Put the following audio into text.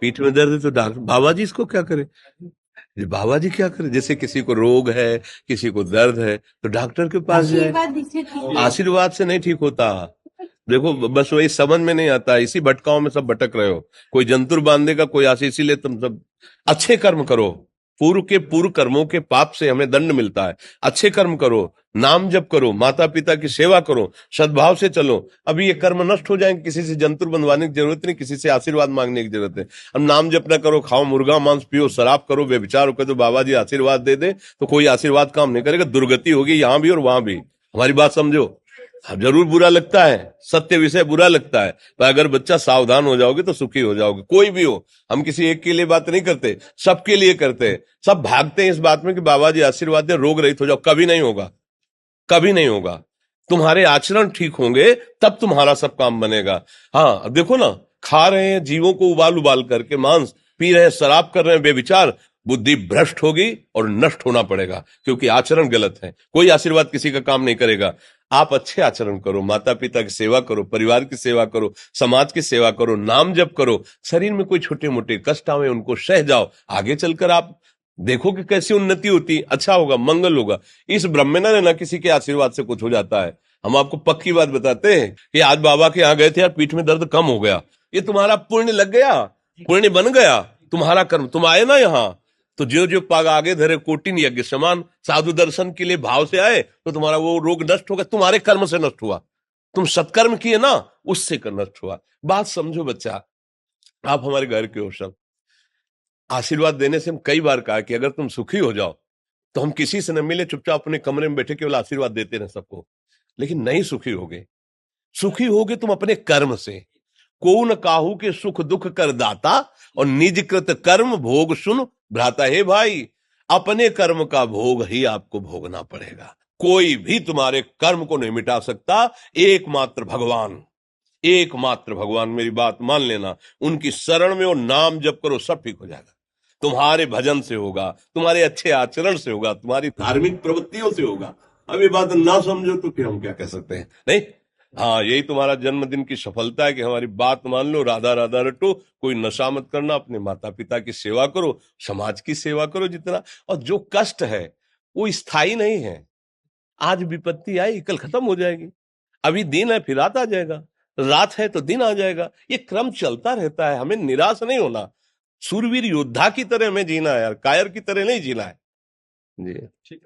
पीठ में दर्द है तो डॉक्टर, बाबा जी इसको क्या करे? ये बाबा जी क्या करे? जैसे किसी को रोग है, किसी को दर्द है, तो डॉक्टर के पास जाए। आशीर्वाद से नहीं ठीक होता। देखो, बस वही समझ में नहीं आता, इसी भटकाओं में सब भटक रहे हो। कोई जंतुर बांध देगा, कोई आशीष, इसीलिए तुम सब अच्छे कर्म करो। पूर्व के पूर्व कर्मों के पाप से हमें दंड मिलता है। अच्छे कर्म करो, नाम जप करो, माता पिता की सेवा करो, सद्भाव से चलो। अभी ये कर्म नष्ट हो जाएंगे, किसी से जंतुर बंधवाने की जरूरत नहीं, किसी से आशीर्वाद मांगने की जरूरत है। अब नाम जप ना करो, खाओ मुर्गा मांस, पियो शराब, करो व्यभिचार करो, तो बाबा जी आशीर्वाद दे दे तो कोई आशीर्वाद काम नहीं करेगा। दुर्गति होगी यहाँ भी और वहां भी। हमारी बात समझो। अब जरूर बुरा लगता है, सत्य विषय बुरा लगता है, पर अगर बच्चा सावधान हो जाओगे तो सुखी हो जाओगे। कोई भी हो, हम किसी एक के लिए बात नहीं करते, सबके लिए करते हैं। सब भागते हैं इस बात में कि बाबा जी आशीर्वाद दे, रोग रहित हो जाओ। कभी नहीं होगा, कभी नहीं होगा। तुम्हारे आचरण ठीक होंगे तब तुम्हारा सब काम बनेगा। हाँ, अब देखो ना, खा रहे हैं जीवों को उबाल उबाल करके मांस, पी रहे हैं शराब, कर रहे हैं बेविचार, बुद्धि भ्रष्ट होगी और नष्ट होना पड़ेगा, क्योंकि आचरण गलत है। कोई आशीर्वाद किसी का काम नहीं करेगा। आप अच्छे आचरण करो, माता पिता की सेवा करो, परिवार की सेवा करो, समाज की सेवा करो, नाम जप करो। शरीर में कोई छोटे मोटे कष्ट आवे उनको सह जाओ, आगे चलकर आप देखो कि कैसी उन्नति होती, अच्छा होगा, मंगल होगा। इस ब्रह्म में ना किसी के आशीर्वाद से कुछ हो जाता है। हम आपको पक्की बात बताते हैं कि आज बाबा के यहाँ गए थे यार, पीठ में दर्द कम हो गया। ये तुम्हारा पुण्य लग गया, पुण्य बन गया, तुम्हारा कर्म। तुम आए ना यहाँ, तो जो जो पाग आगे धरे कोटिन यज्ञ समान, साधु दर्शन के लिए भाव से आए तो तुम्हारा वो रोग नष्ट होगा। तुम्हारे कर्म से नष्ट हुआ, तुम सत्कर्म किए ना, उससे कर नष्ट हुआ। बात समझो बच्चा, आप हमारे घर के हो सब। आशीर्वाद देने से हम कई बार कहा कि अगर तुम सुखी हो जाओ तो हम किसी से न मिले, चुपचाप अपने कमरे में बैठे केवल आशीर्वाद देते रहे सबको। लेकिन नहीं सुखी होगे, सुखी होगे तुम अपने कर्म से। को न काहू के सुख दुख कर दाता, और निज कृत कर्म भोग सुन भ्राता। हे भाई, अपने कर्म का भोग ही आपको भोगना पड़ेगा। कोई भी तुम्हारे कर्म को नहीं मिटा सकता, एकमात्र भगवान, एकमात्र भगवान। मेरी बात मान लेना, उनकी शरण में और नाम जप करो, सब ठीक हो जाएगा। तुम्हारे भजन से होगा, तुम्हारे अच्छे आचरण से होगा, तुम्हारी धार्मिक प्रवृत्तियों से होगा। अब ये बात ना समझो तो फिर हम क्या कह सकते हैं? नहीं, हाँ, यही तुम्हारा जन्मदिन की सफलता है कि हमारी बात मान लो, राधा राधा रटो, कोई नशा मत करना, अपने माता पिता की सेवा करो, समाज की सेवा करो जितना। और जो कष्ट है वो स्थायी नहीं है। आज विपत्ति आई, कल खत्म हो जाएगी। अभी दिन है, फिर रात आ जाएगा, रात है तो दिन आ जाएगा। ये क्रम चलता रहता है, हमें निराश नहीं होना। सूरवीर योद्धा की तरह हमें जीना है यार, कायर की तरह नहीं जीना है। जी ठीक है।